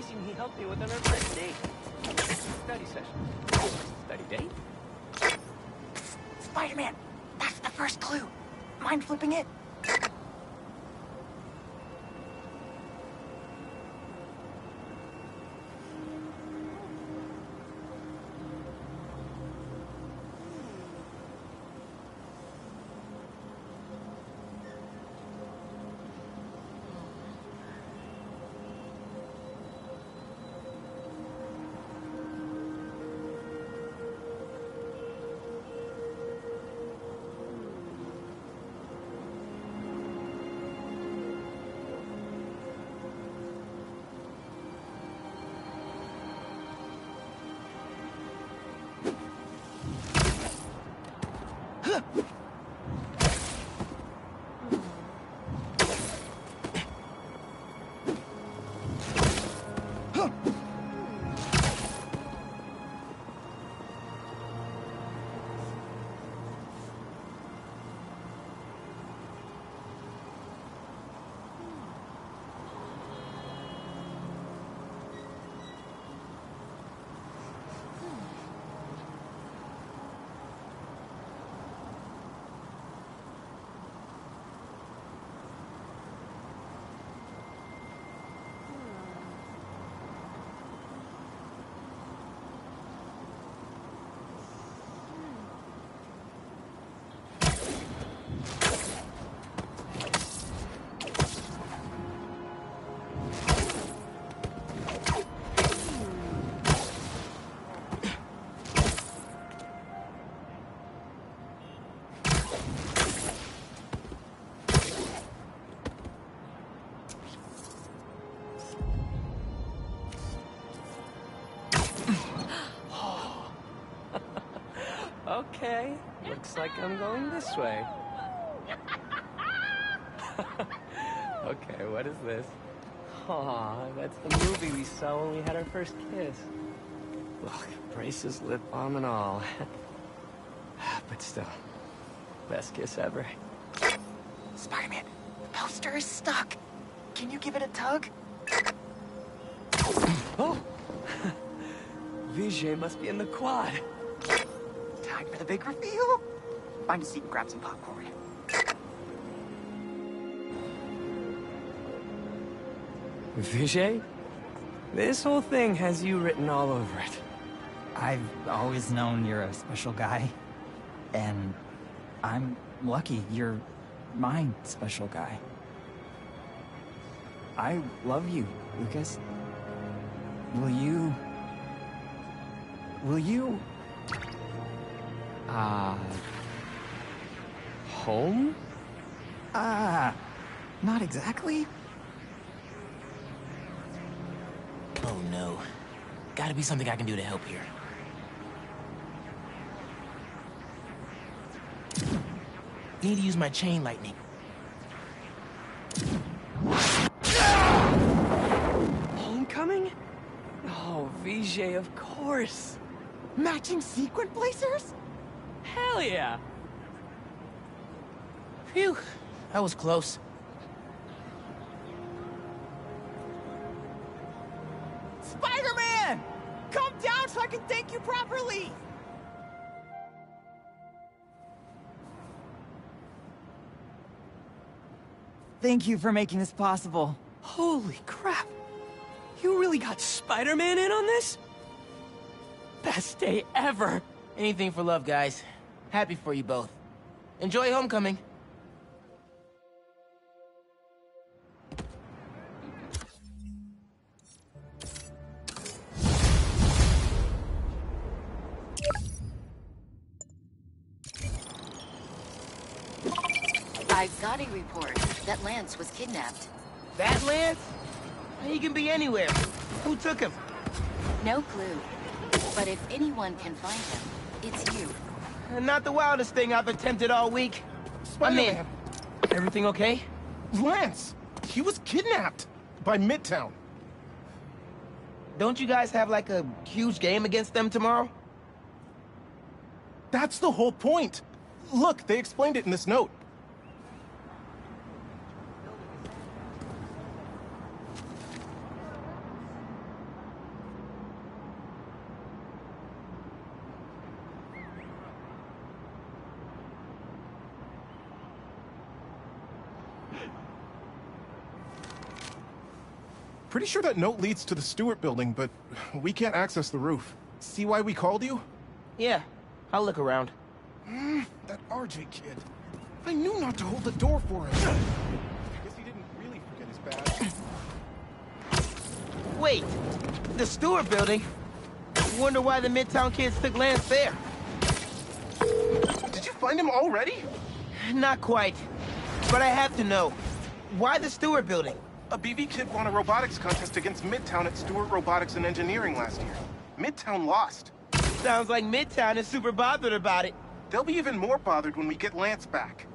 amazing he helped me with an first date. Study session. Study date? Spider-Man! That's the first clue! Mind flipping it? Okay, looks like I'm going this way. Okay, what is this? Aw, that's the movie we saw when we had our first kiss. Look, braces, lip balm and all. But still, best kiss ever. Spider-Man, the poster is stuck. Can you give it a tug? Oh! Vijay must be in the quad. Time for the big reveal. Find a seat and grab some popcorn. Vijay? This whole thing has you written all over it. I've always known you're a special guy. And I'm lucky you're my special guy. I love you, Lucas. Will you... Home? Not exactly. Oh no. Gotta be something I can do to help here. Need to use my chain lightning. Homecoming? Oh, Vijay, of course. Matching sequin blazers? Hell yeah. Phew, that was close. Spider-Man! Come down so I can thank you properly! Thank you for making this possible. Holy crap. You really got Spider-Man in on this? Best day ever. Anything for love, guys. Happy for you both. Enjoy homecoming. I've got a report that Lance was kidnapped. That Lance? He can be anywhere. Who took him? No clue. But if anyone can find him, it's you. Not the wildest thing I've attempted all week. I'm in. Spider-Man! Everything okay? Lance! He was kidnapped by Midtown. Don't you guys have like a huge game against them tomorrow? That's the whole point. Look, they explained it in this note. Pretty sure that note leads to the Stewart building, but we can't access the roof. See why we called you? Yeah, I'll look around. That RJ kid. I knew not to hold the door for him. I guess he didn't really forget his badge. Wait, the Stewart building? Wonder why the Midtown kids took Lance there. Did you find him already? Not quite, but I have to know. Why the Stewart building? A BV kid won a robotics contest against Midtown at Stewart Robotics and Engineering last year. Midtown lost. Sounds like Midtown is super bothered about it. They'll be even more bothered when we get Lance back.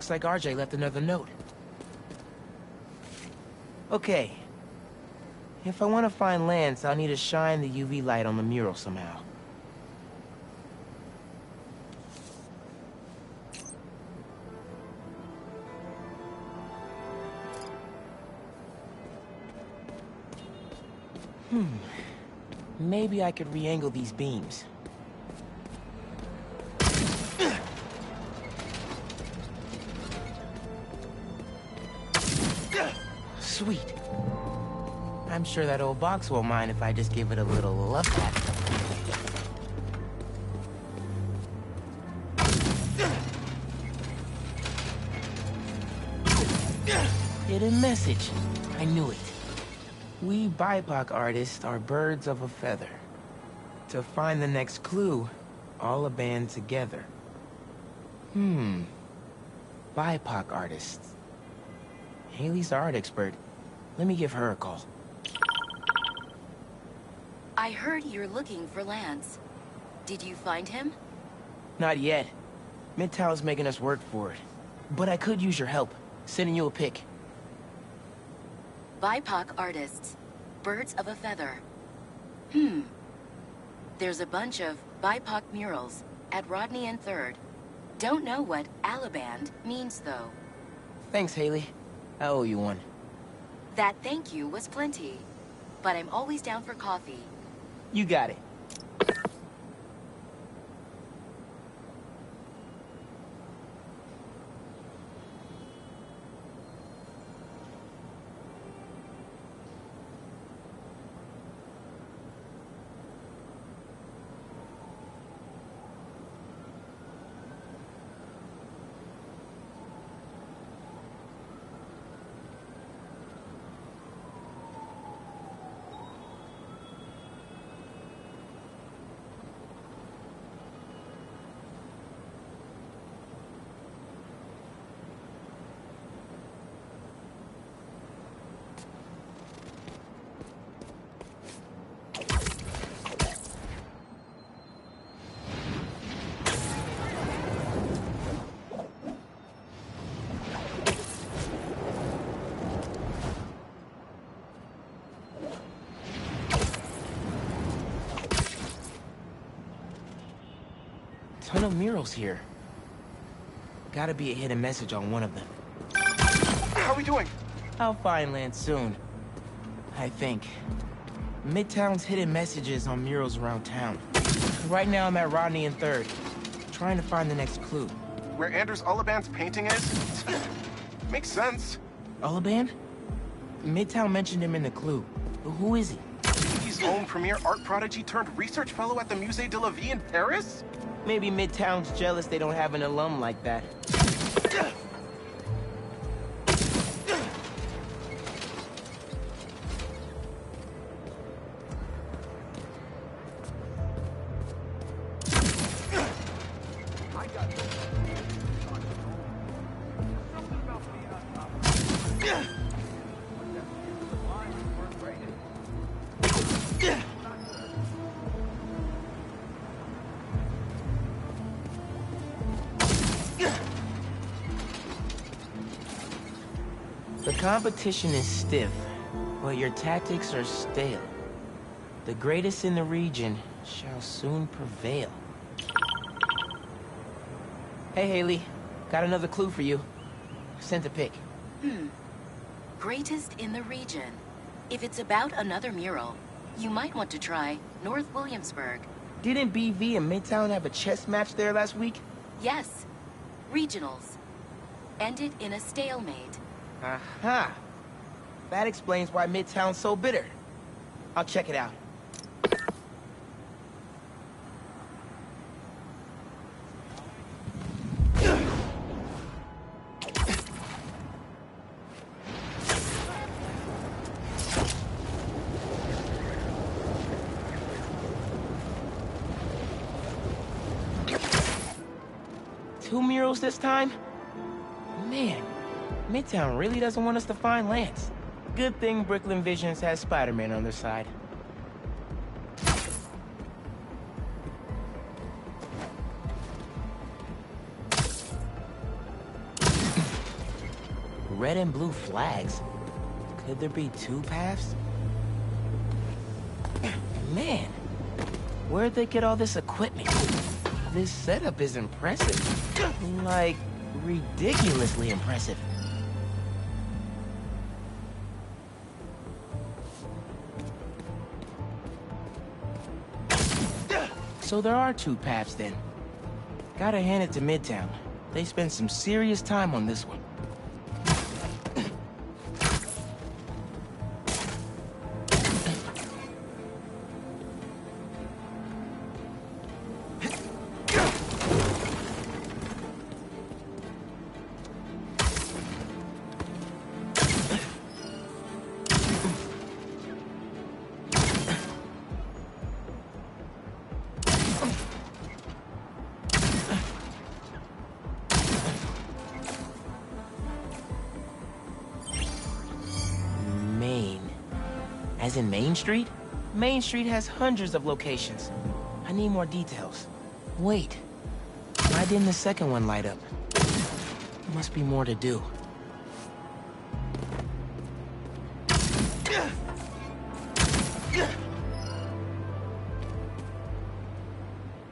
Looks like RJ left another note. Okay. If I want to find Lance, I'll need to shine the UV light on the mural somehow. Maybe I could re-angle these beams. Sweet. I'm sure that old box won't mind if I just give it a little love tap. Hidden message. I knew it. We BIPOC artists are birds of a feather. To find the next clue, all a band together. BIPOC artists. Haley's the art expert. Let me give her a call. I heard you're looking for Lance. Did you find him? Not yet. Midtown's making us work for it. But I could use your help. Sending you a pic. BIPOC artists. Birds of a feather. There's a bunch of BIPOC murals at Rodney and 3rd. Don't know what Alaband means, though. Thanks, Haley. I owe you one. That thank you was plenty. But I'm always down for coffee. You got it. Ton of murals here. Gotta be a hidden message on one of them. How are we doing? I'll find Lance soon. I think. Midtown's hidden messages on murals around town. Right now I'm at Rodney and 3rd, trying to find the next clue. Where Anders Olaband's painting is? Makes sense. Olaband? Midtown mentioned him in the clue. But who is he? His own premier art prodigy turned research fellow at the Musée de la Vie in Paris? Maybe Midtown's jealous they don't have an alum like that. The competition is stiff, but your tactics are stale. The greatest in the region shall soon prevail. Hey, Haley. Got another clue for you. Sent a pic. Greatest in the region. If it's about another mural, you might want to try North Williamsburg. Didn't BV and Midtown have a chess match there last week? Yes. Regionals. Ended in a stalemate. Aha! That explains why Midtown's so bitter. I'll check it out. Two murals this time? Man, Midtown really doesn't want us to find Lance. Good thing Brooklyn Visions has Spider-Man on their side. red and blue flags. Could there be two paths? Man, where'd they get all this equipment? This setup is impressive. Like, ridiculously impressive. So there are two paths then. Gotta hand it to Midtown. They spent some serious time on this one. As in Main Street? Main Street has hundreds of locations. I need more details. Wait, why didn't the second one light up? Must be more to do.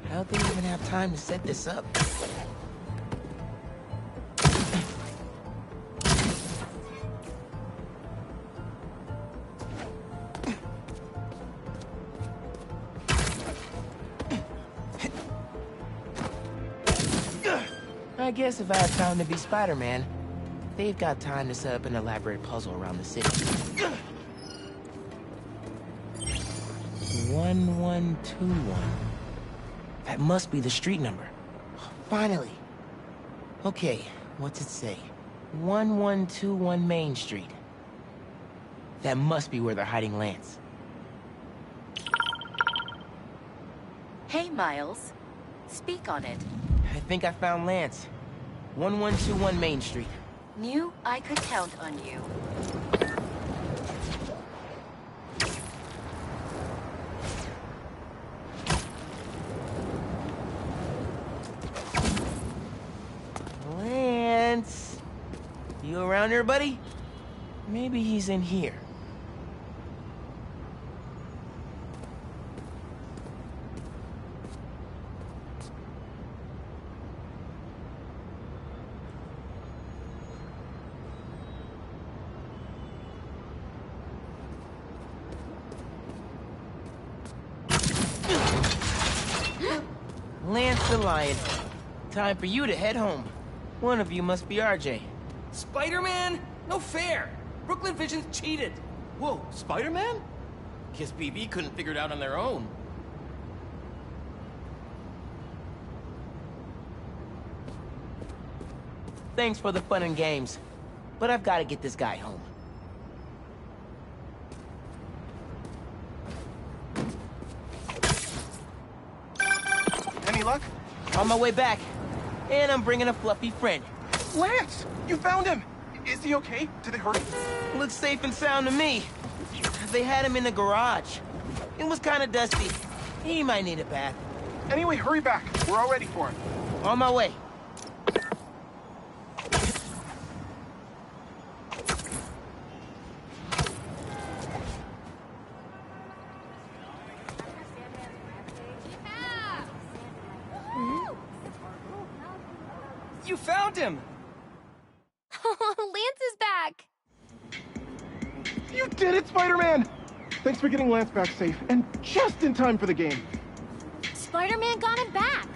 How'd they even have time to set this up? I guess if I had time to be Spider-Man, they've got time to set up an elaborate puzzle around the city. 1121. That must be the street number. Finally. Okay, what's it say? 1121 Main Street. That must be where they're hiding Lance. Hey, Miles. Speak on it. I think I found Lance. 1121 Main Street. Knew I could count on you. Lance! You around here, buddy? Maybe he's in here. Lance the Lion. Time for you to head home. One of you must be RJ. Spider-Man? No fair! Brooklyn Vision's cheated! Whoa, Spider-Man? Guess BB couldn't figure it out on their own. Thanks for the fun and games, but I've got to get this guy home. Any luck? On my way back, and I'm bringing a fluffy friend. Lance! You found him! Is he okay? Did they hurt him? Looks safe and sound to me. They had him in the garage. It was kind of dusty. He might need a bath. Anyway, hurry back. We're all ready for him. On my way. You found him! Lance is back! You did it, Spider-Man! Thanks for getting Lance back safe, and just in time for the game. Spider-Man got him back!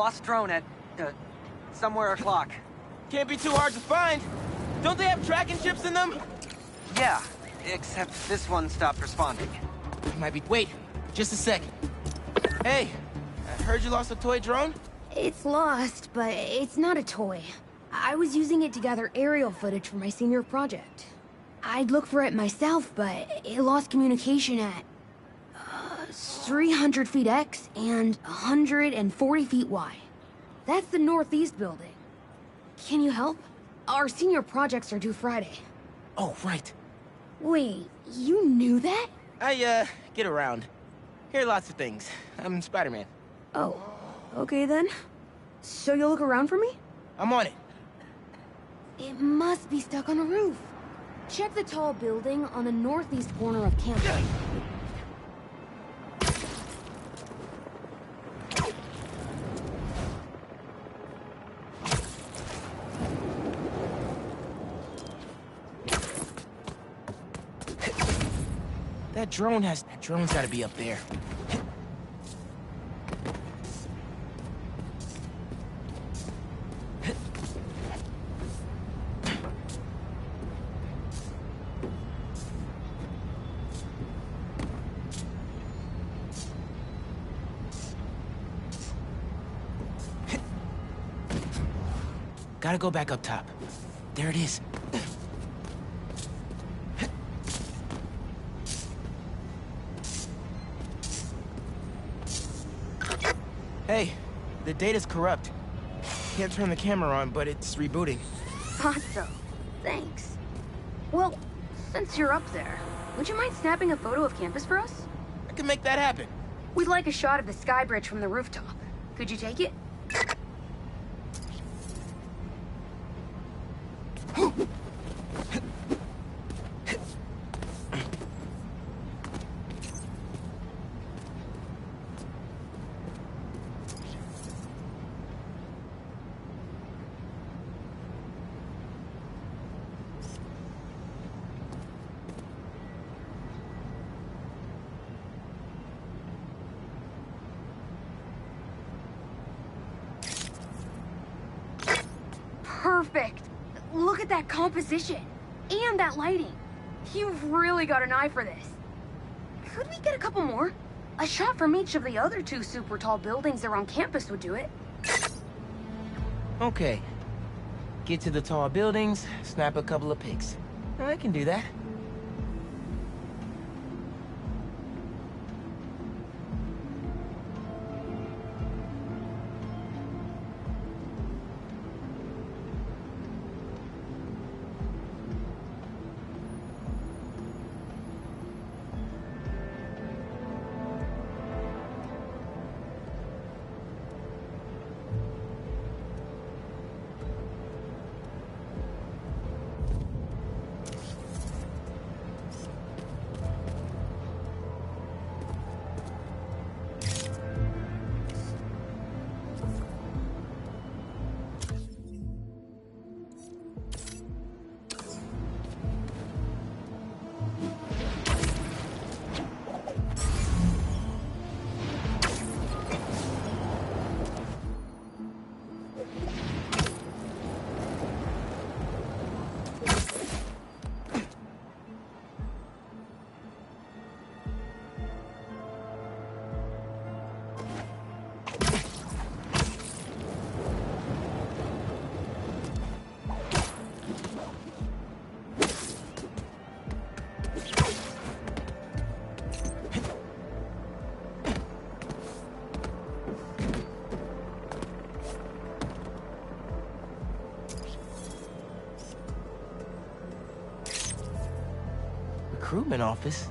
Lost drone at, somewhere o'clock. Can't be too hard to find. Don't they have tracking chips in them? Yeah, except this one stopped responding. Might be. Wait, just a sec. Hey, I heard you lost a toy drone? It's lost, but it's not a toy. I was using it to gather aerial footage for my senior project. I'd look for it myself, but it lost communication at 300 feet X and 140 feet Y. That's the northeast building. Can you help? Our senior projects are due Friday. Oh, right. Wait, you knew that? I, get around. Hear lots of things. I'm Spider-Man. Oh, okay then. So you'll look around for me? I'm on it. It must be stuck on a roof. Check the tall building on the northeast corner of campus. That drone's gotta be up there. Gotta go back up top. There it is. Hey, the data's corrupt. Can't turn the camera on, but it's rebooting. Awesome. Thanks. Well, since you're up there, would you mind snapping a photo of campus for us? I can make that happen. We'd like a shot of the sky bridge from the rooftop. Could you take it? Perfect! Look at that composition! And that lighting! You've really got an eye for this. Could we get a couple more? A shot from each of the other two super tall buildings around campus would do it. Okay. Get to the tall buildings, snap a couple of pics. I can do that. Recruitment office?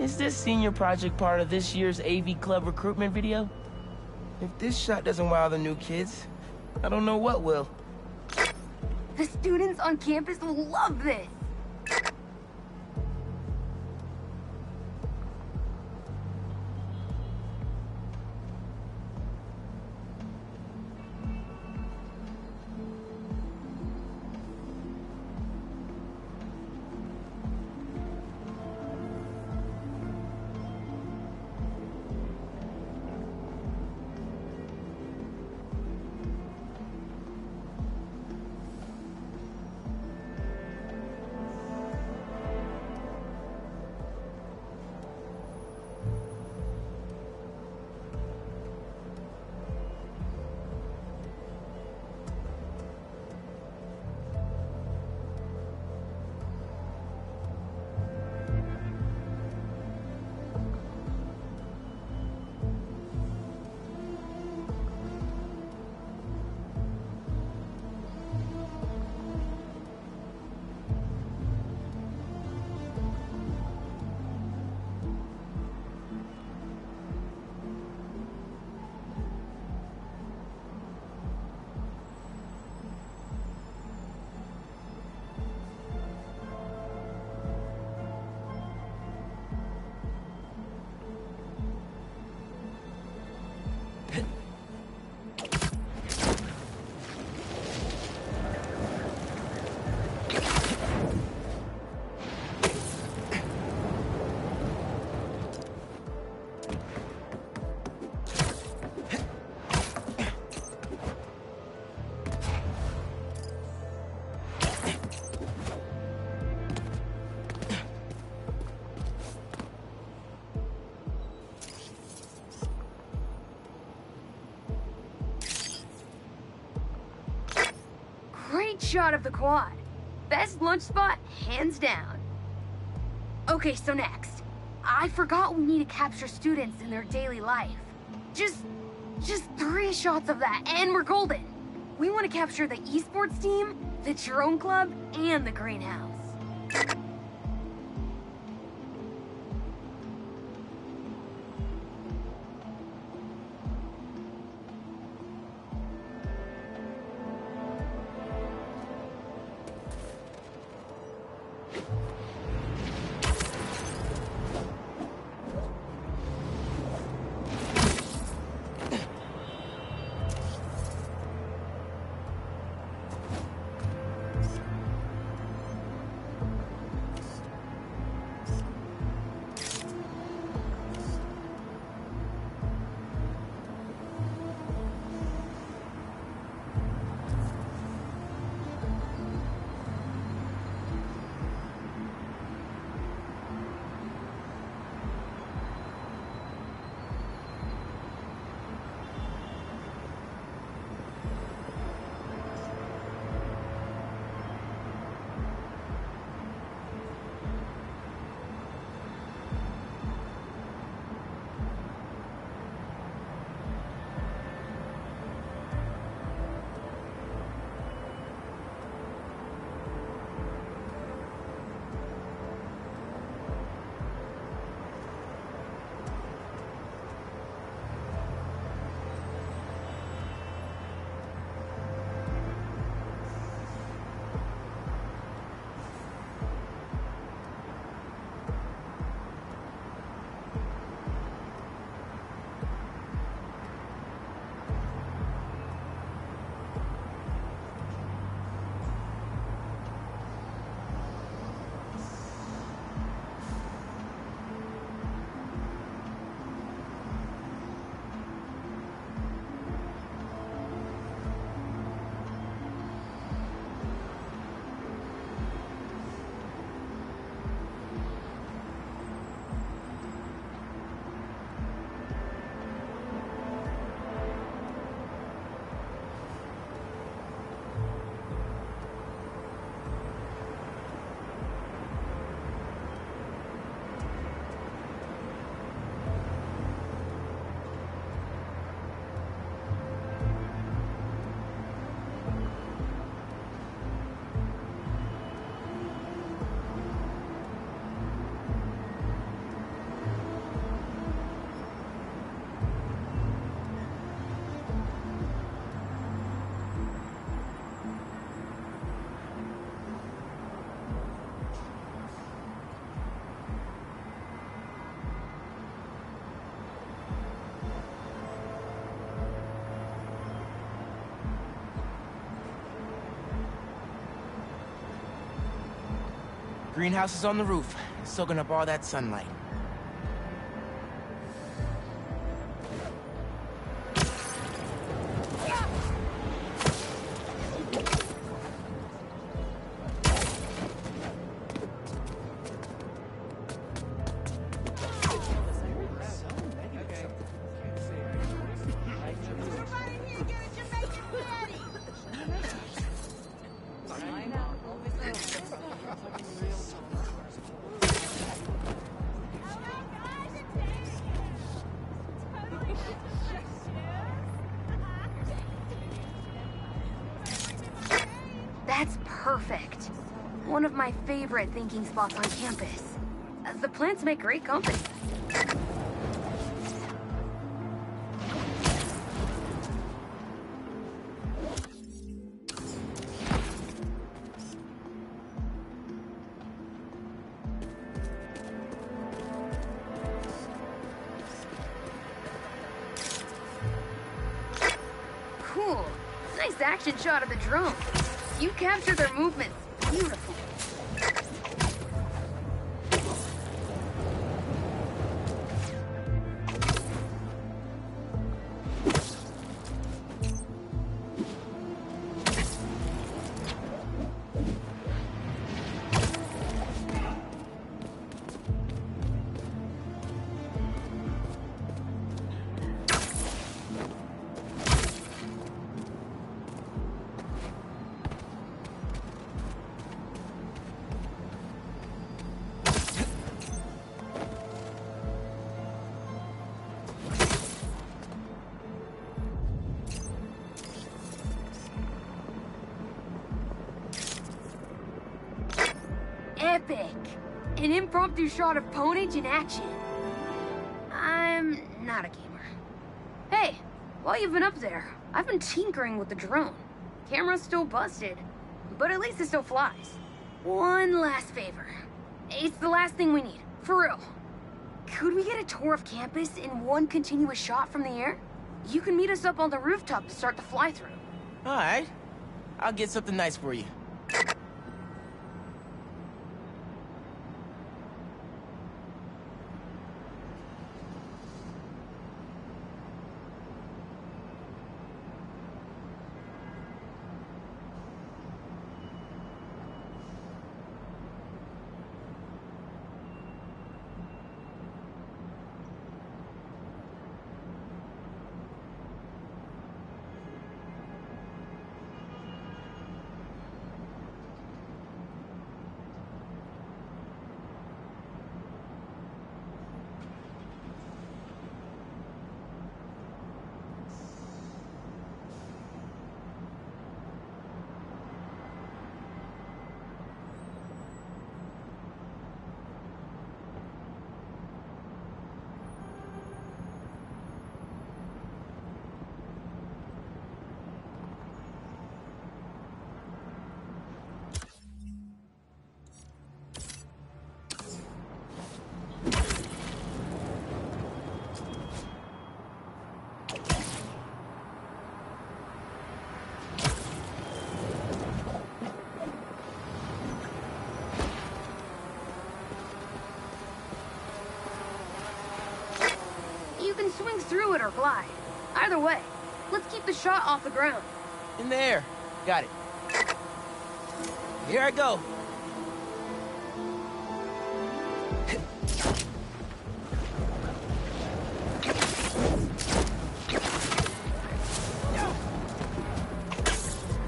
Is this senior project part of this year's AV Club recruitment video? If this shot doesn't wow the new kids, I don't know what will. The students on campus will love this! Great shot of the quad. Best lunch spot, hands down. Okay, so next. I forgot we need to capture students in their daily life. Just 3 shots of that, and we're golden. We want to capture the esports team, the drone club, and the greenhouse. Greenhouse is on the roof, soaking up all that sunlight. That's perfect. One of my favorite thinking spots on campus. The plants make great company. Cool. Nice action shot of the drone. You capture their movements. Beautiful. epic! An impromptu shot of Ponage in action. I'm not a gamer. Hey, while you've been up there, I've been tinkering with the drone. Camera's still busted, but at least it still flies. One last favor. It's the last thing we need, for real. Could we get a tour of campus in one continuous shot from the air? You can meet us up on the rooftop to start the fly-through. Alright. I'll get something nice for you. Swing through it or glide. Either way, let's keep the shot off the ground. In the air. Got it. Here I go.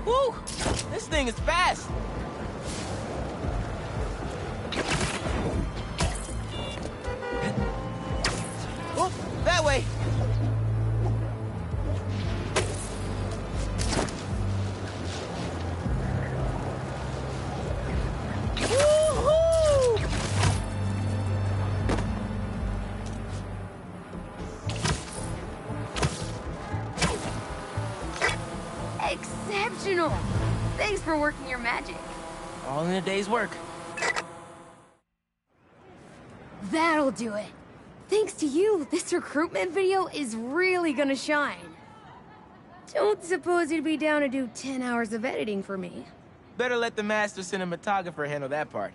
Woo! This thing is fast. Oh, that way. Woo-hoo! Exceptional! Thanks for working your magic. All in a day's work. That'll do it. Thanks to you, this recruitment video is really gonna shine. Don't suppose you'd be down to do 10 hours of editing for me. Better let the master cinematographer handle that part.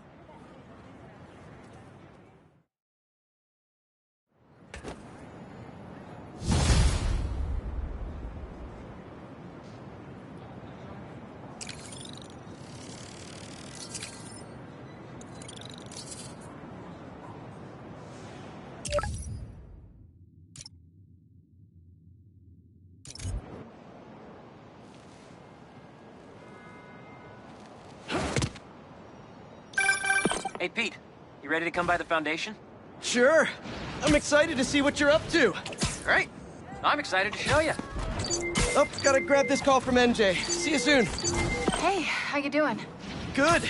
Hey, Pete. You ready to come by the Foundation? Sure. I'm excited to see what you're up to. Great. I'm excited to show you. Oh, gotta grab this call from MJ. See you soon. Hey, how you doing? Good.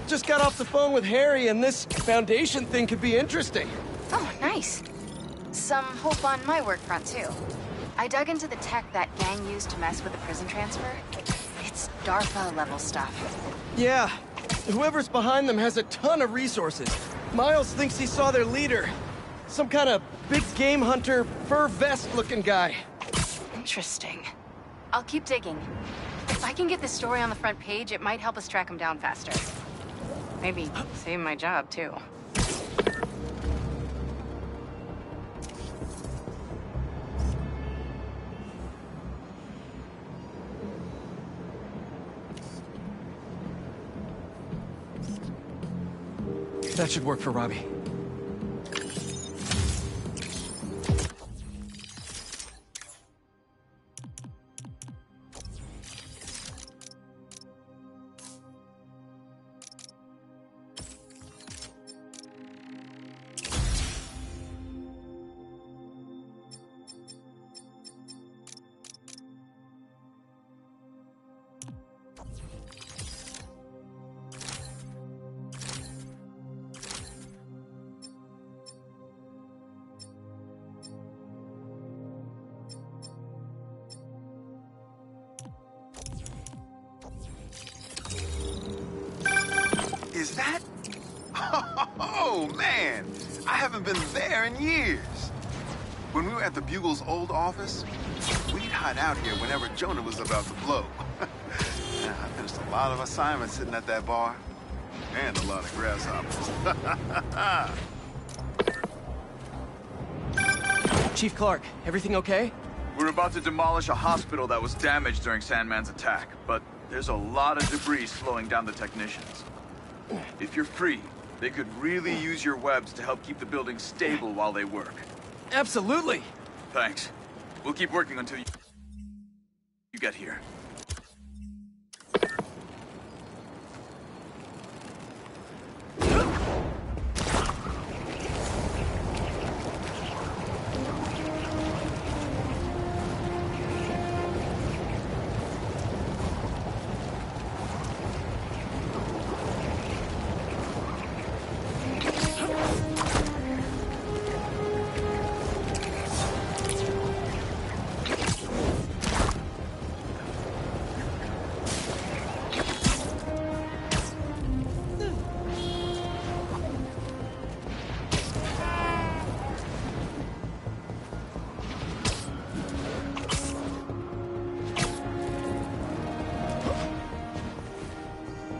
Just got off the phone with Harry, and this Foundation thing could be interesting. Oh, nice. Some hope on my work front, too. I dug into the tech that gang used to mess with the prison transfer. It's DARPA-level stuff. Yeah. Whoever's behind them has a ton of resources. Miles thinks he saw their leader. Some kind of big game hunter, fur vest-looking guy. Interesting. I'll keep digging. If I can get this story on the front page, it might help us track him down faster. Maybe save my job, too. That should work for Robbie. Is that? Oh, man. I haven't been there in years. When we were at the Bugle's old office, we'd hide out here whenever Jonah was about to blow. I finished a lot of assignments sitting at that bar. And a lot of grasshoppers. Chief Clark, everything okay? We're about to demolish a hospital that was damaged during Sandman's attack, but there's a lot of debris slowing down the technicians. If you're free, they could really use your webs to help keep the building stable while they work. Absolutely! Thanks. We'll keep working until you get here.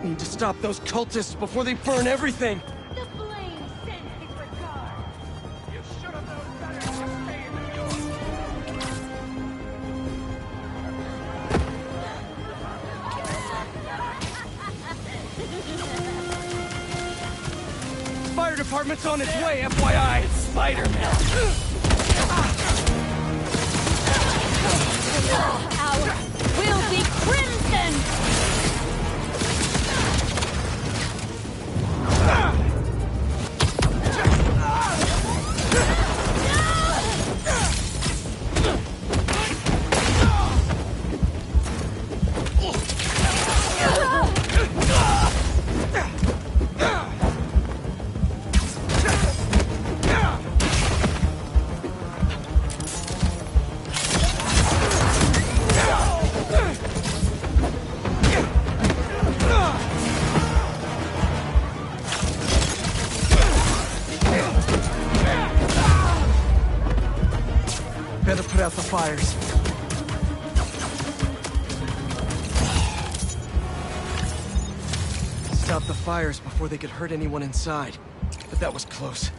Need to stop those cultists before they burn everything! The flame sends his regard. You should have known better to stay in New York. Fire department's on its way, FYI! It's Spider-Man! Our will be crimson! Better put out the fires. Stop the fires before they could hurt anyone inside. But that was close.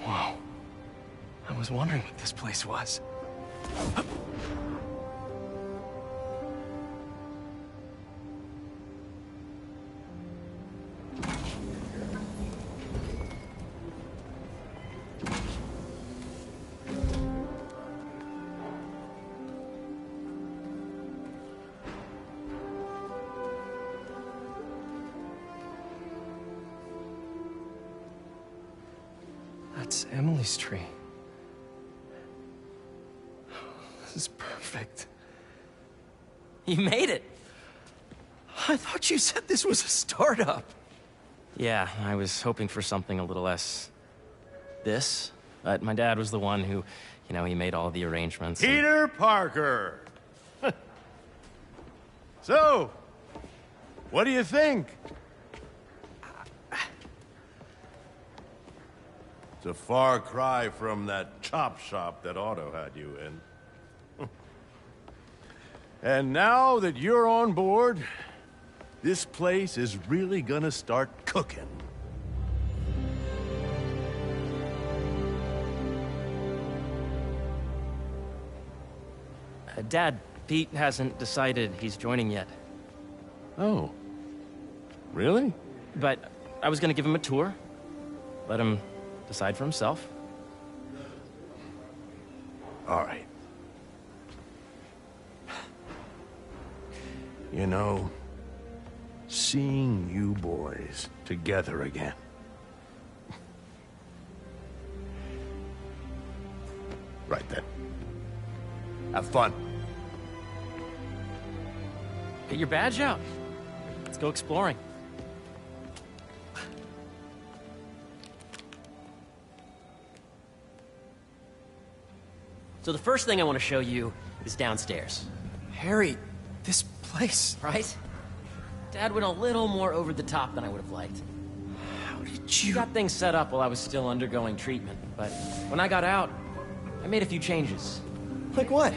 Whoa. I was wondering what this place was. That's Emily's tree. This is perfect. You made it! I thought you said this was a startup. Yeah, I was hoping for something a little less... this. But my dad was the one who, you know, he made all the arrangements. Peter Parker! So, what do you think? It's a far cry from that chop shop that Otto had you in. And now that you're on board, this place is really gonna start cooking. Dad, Pete hasn't decided he's joining yet. Oh. Really? But I was gonna give him a tour. Let him decide for himself. All right. You know, seeing you boys together again. Right then. Have fun. Get your badge out. Let's go exploring. So the first thing I want to show you is downstairs. Harry, this place... Right? Dad went a little more over the top than I would have liked. How did you... Got things set up while I was still undergoing treatment, but when I got out, I made a few changes. Like what?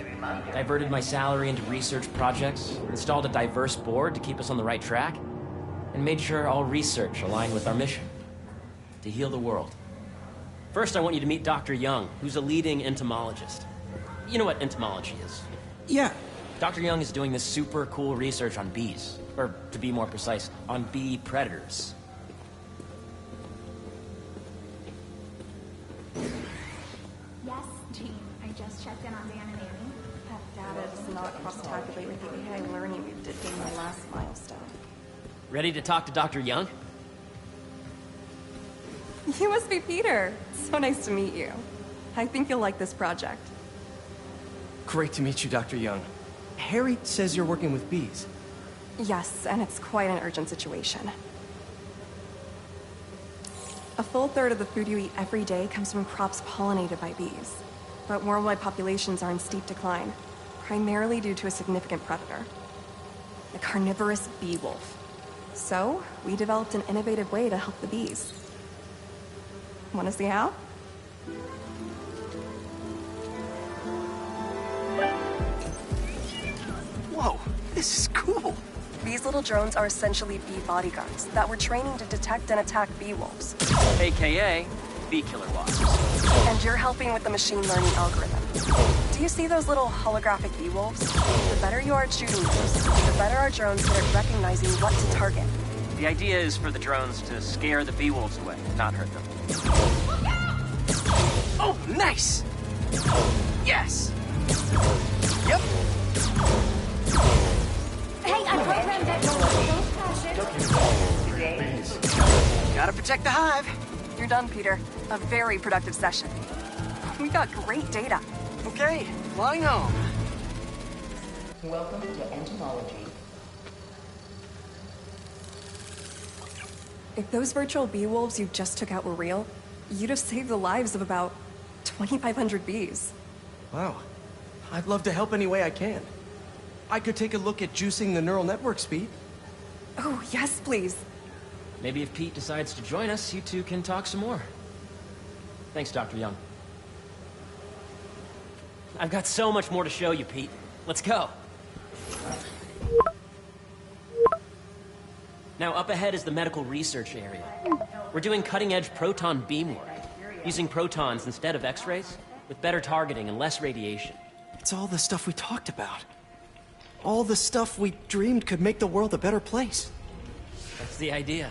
Diverted my salary into research projects, installed a diverse board to keep us on the right track, and made sure all research aligned with our mission. To heal the world. First, I want you to meet Dr. Young, who's a leading entomologist. You know what entomology is? Yeah. Dr. Young is doing this super cool research on bees. Or, to be more precise, on bee predators. Yes, Jean. I just checked in on Dan and Annie. That data does not cross-tabulate with the AI learning we did during my last milestone. Ready to talk to Dr. Young? You must be Peter. So nice to meet you. I think you'll like this project. Great to meet you, Dr. Young. Harry says you're working with bees. Yes, and it's quite an urgent situation. A full third of the food you eat every day comes from crops pollinated by bees. But worldwide populations are in steep decline, primarily due to a significant predator, the carnivorous bee wolf. So, we developed an innovative way to help the bees. Want to see how? Whoa, this is cool. These little drones are essentially bee bodyguards that we're training to detect and attack bee wolves. AKA, bee killer wasps. And you're helping with the machine learning algorithm. Do you see those little holographic bee wolves? The better you are at shooting those, the better our drones get at recognizing what to target. The idea is for the drones to scare the bee wolves away, not hurt them. Oh, nice! Yes! Yep. Hey, I programmed that Gotta protect the hive. You're done, Peter. A very productive session. We got great data. Okay, flying home. Welcome to entomology. If those virtual bee wolves you just took out were real, you'd have saved the lives of about 2,500 bees. Wow. I'd love to help any way I can. I could take a look at juicing the neural network speed. Oh, yes, please. Maybe if Pete decides to join us, you two can talk some more. Thanks, Dr. Young. I've got so much more to show you, Pete. Let's go. Now, up ahead is the medical research area. We're doing cutting-edge proton beam work, using protons instead of X-rays, with better targeting and less radiation. It's all the stuff we talked about. All the stuff we dreamed could make the world a better place. That's the idea.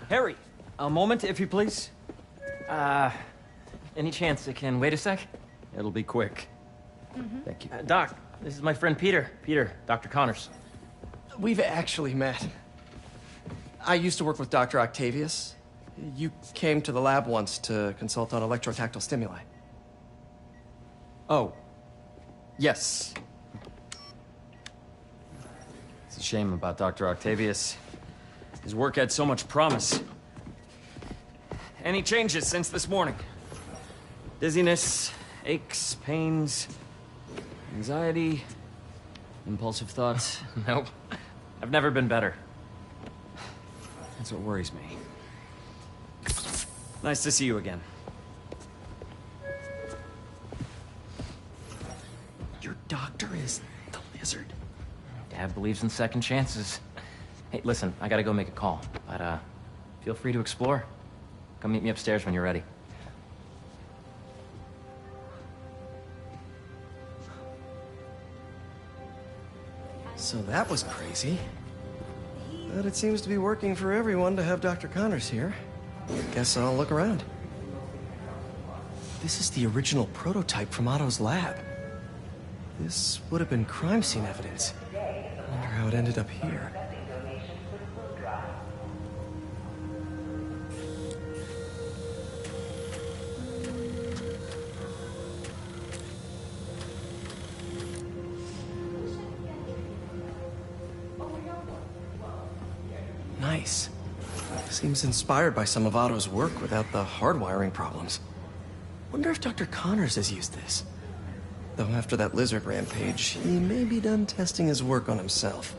Harry, a moment, if you please. Any chance it can wait a sec? It'll be quick. Thank you. Doc, this is my friend Peter. Peter, Dr. Connors. We've actually met. I used to work with Dr. Octavius. You came to the lab once to consult on electrotactile stimuli. Oh. Yes. It's a shame about Dr. Octavius. His work had so much promise. Any changes since this morning? Dizziness, aches, pains, anxiety, impulsive thoughts? Nope. I've never been better. That's what worries me. Nice to see you again. Your doctor is the lizard. Dad believes in second chances. Hey, listen, I gotta go make a call, but feel free to explore. Come meet me upstairs when you're ready. So that was crazy. But it seems to be working for everyone to have Dr. Connors here. Guess I'll look around. This is the original prototype from Otto's lab. This would have been crime scene evidence. I wonder how it ended up here. Nice. Seems inspired by some of Otto's work without the hardwiring problems. Wonder if Dr. Connors has used this. Though after that lizard rampage, he may be done testing his work on himself.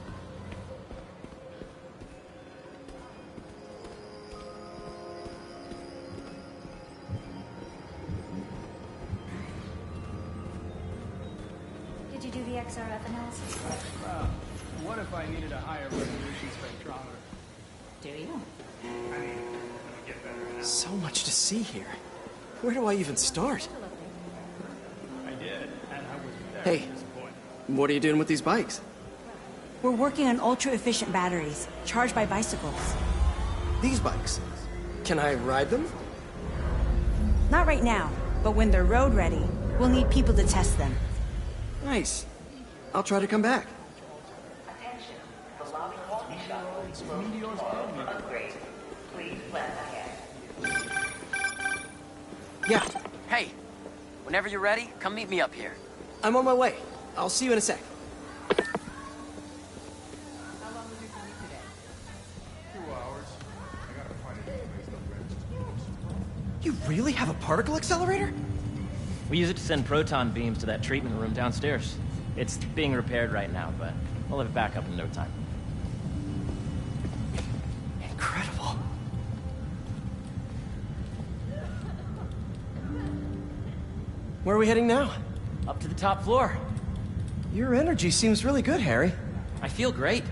Did you do the XRF analysis? What if I needed a higher resolution spectrometer? Do you? So much to see here. Where do I even start? I did, and I was very Hey, what are you doing with these bikes? We're working on ultra-efficient batteries, charged by bicycles. These bikes? Can I ride them? Not right now, but when they're road ready, we'll need people to test them. Nice. I'll try to come back. Yeah. Hey, whenever you're ready, come meet me up here. I'm on my way. I'll see you in a sec. 2 hours. I gotta find a place to rent. You really have a particle accelerator? We use it to send proton beams to that treatment room downstairs. It's being repaired right now, but we'll have it back up in no time. Incredible. Where are we heading now? Up to the top floor. Your energy seems really good, Harry. I feel great.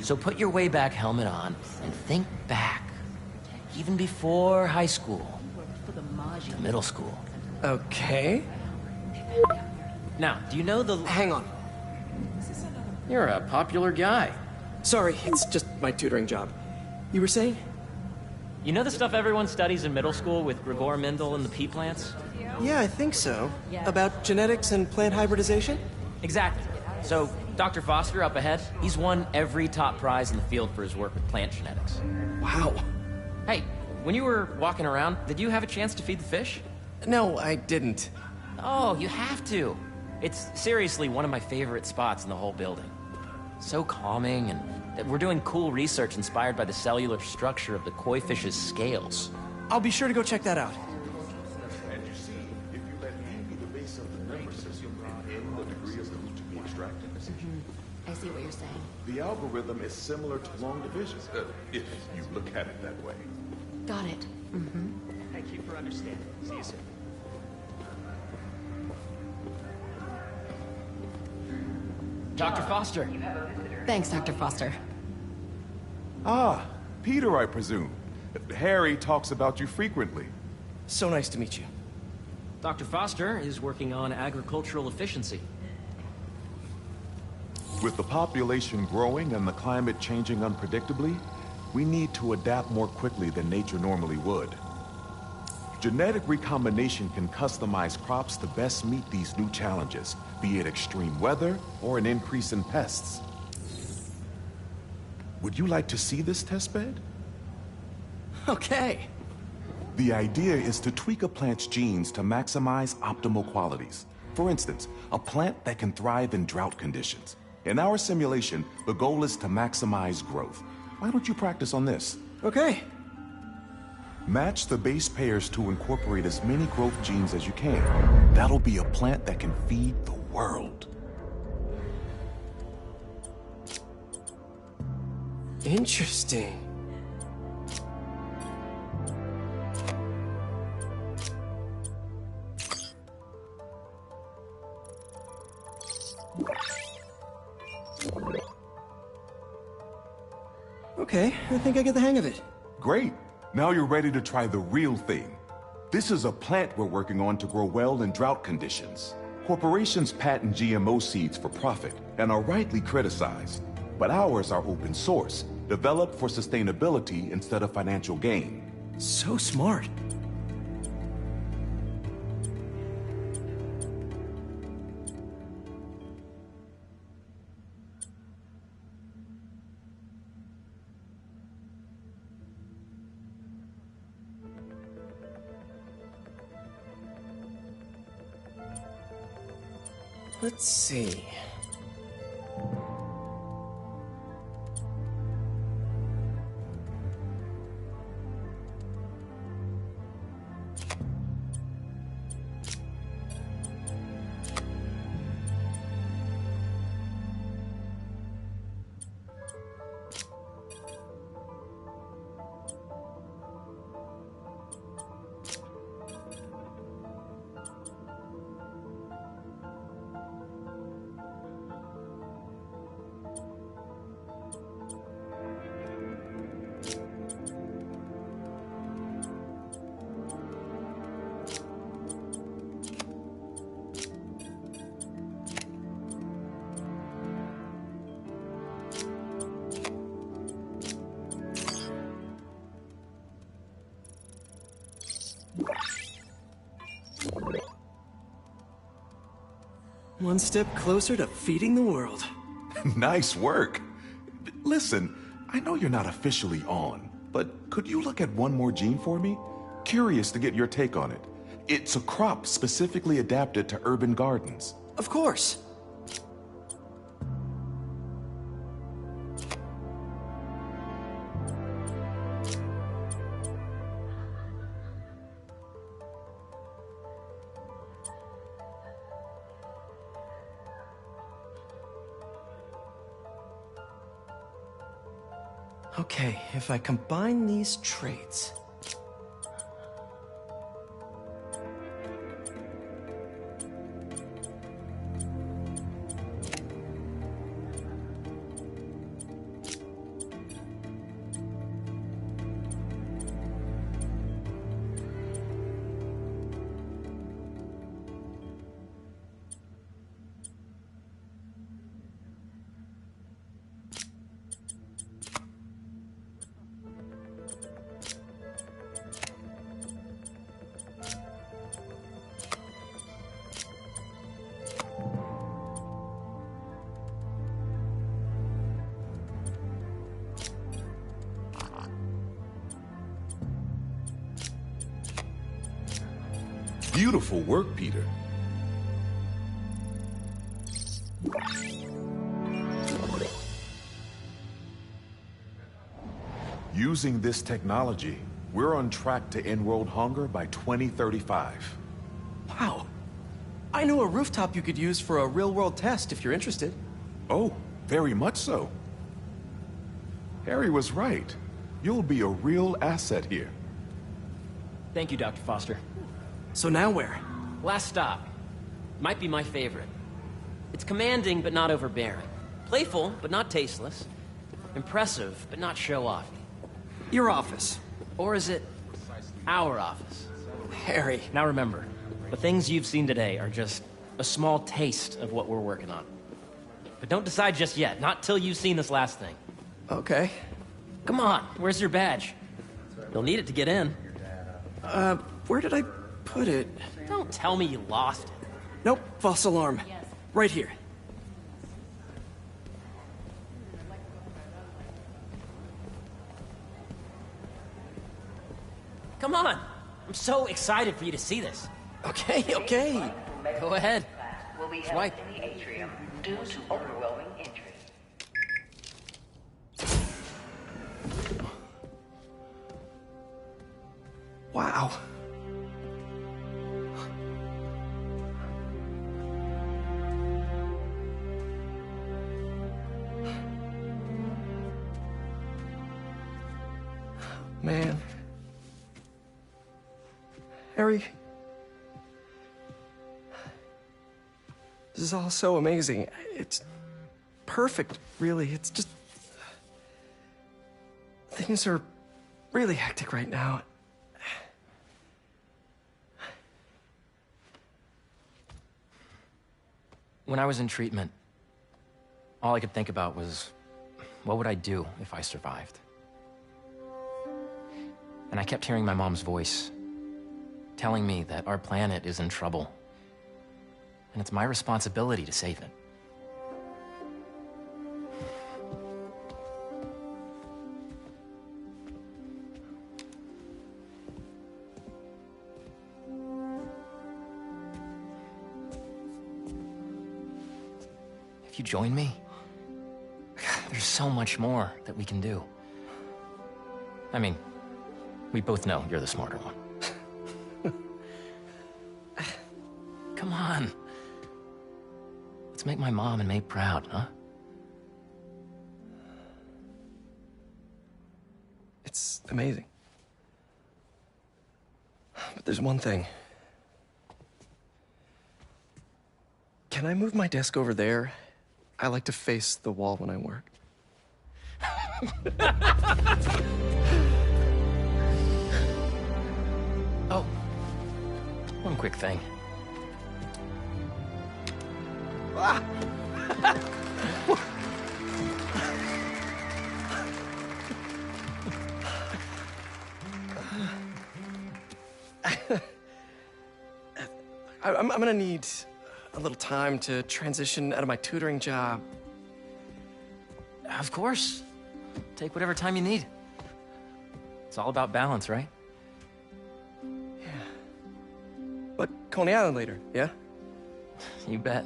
So put your way back helmet on and think back. Even before high school. To middle school. Okay. Now, do you know the... Hang on. You're a popular guy. Sorry, it's just my tutoring job. You were saying? You know the stuff everyone studies in middle school with Gregor Mendel and the pea plants? Yeah, I think so. About genetics and plant hybridization? Exactly. So, Dr. Foster up ahead, he's won every top prize in the field for his work with plant genetics. Wow. Hey, when you were walking around, did you have a chance to feed the fish? No, I didn't. Oh, you have to. It's seriously one of my favorite spots in the whole building. So calming, and we're doing cool research inspired by the cellular structure of the koi fish's scales. I'll be sure to go check that out. And you see, if you let E be the base of the number system and N the degree of root to be extracted, I see what you're saying. the algorithm is similar to long division, if you look at it that way. Got it. Thank you for understanding. See you soon. Dr. Foster. Thanks, Dr. Foster. Ah, Peter, I presume. Harry talks about you frequently. So nice to meet you. Dr. Foster is working on agricultural efficiency. With the population growing and the climate changing unpredictably, we need to adapt more quickly than nature normally would. Genetic recombination can customize crops to best meet these new challenges, be it extreme weather or an increase in pests. Would you like to see this testbed? Okay. The idea is to tweak a plant's genes to maximize optimal qualities. For instance, a plant that can thrive in drought conditions. In our simulation, the goal is to maximize growth. Why don't you practice on this? Okay. Match the base pairs to incorporate as many growth genes as you can. That'll be a plant that can feed the world. Interesting. Okay, I think I get the hang of it. Great. Now you're ready to try the real thing. This is a plant we're working on to grow well in drought conditions. Corporations patent GMO seeds for profit and are rightly criticized. But ours are open source, developed for sustainability instead of financial gain. So smart. Let's see. One step closer to feeding the world. Nice work. Listen, I know you're not officially on, but could you look at one more gene for me? Curious to get your take on it. It's a crop specifically adapted to urban gardens. Of course. Okay, if I combine these traits... Beautiful work, Peter. Using this technology, we're on track to end world hunger by 2035. Wow. I know a rooftop you could use for a real-world test if you're interested. Oh, very much so. Harry was right. You'll be a real asset here. Thank you, Dr. Foster. So now where? Last stop. Might be my favorite. It's commanding, but not overbearing. Playful, but not tasteless. Impressive, but not show-off. Your office. Or is it our office? Harry. Now remember, the things you've seen today are just a small taste of what we're working on. But don't decide just yet, not till you've seen this last thing. Okay. Come on, where's your badge? You'll need it to get in. Where did I put it? Don't tell me you lost it. Nope, false alarm. Right here. Come on! I'm so excited for you to see this. Okay, okay. Go ahead. Will be held Swipe. in the atrium due to overwhelming interest. Wow. Man. Harry. This is all so amazing. It's perfect, really. It's just... Things are really hectic right now. When I was in treatment, all I could think about was, what would I do if I survived? And I kept hearing my mom's voice, telling me that our planet is in trouble, and it's my responsibility to save it. If you join me, there's so much more that we can do. I mean, we both know you're the smarter one. Come on. Let's make my mom and May proud, huh? It's amazing. But there's one thing. Can I move my desk over there? I like to face the wall when I work. Oh, one quick thing. Ah! I'm gonna need a little time to transition out of my tutoring job. Of course. Take whatever time you need. It's all about balance, right? Yeah. But Coney Island later, yeah? You bet.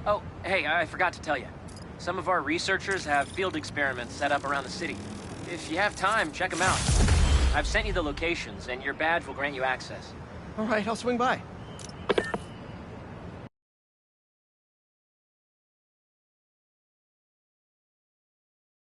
Oh, hey, I forgot to tell you. Some of our researchers have field experiments set up around the city. If you have time, check them out. I've sent you the locations, and your badge will grant you access. All right, I'll swing by.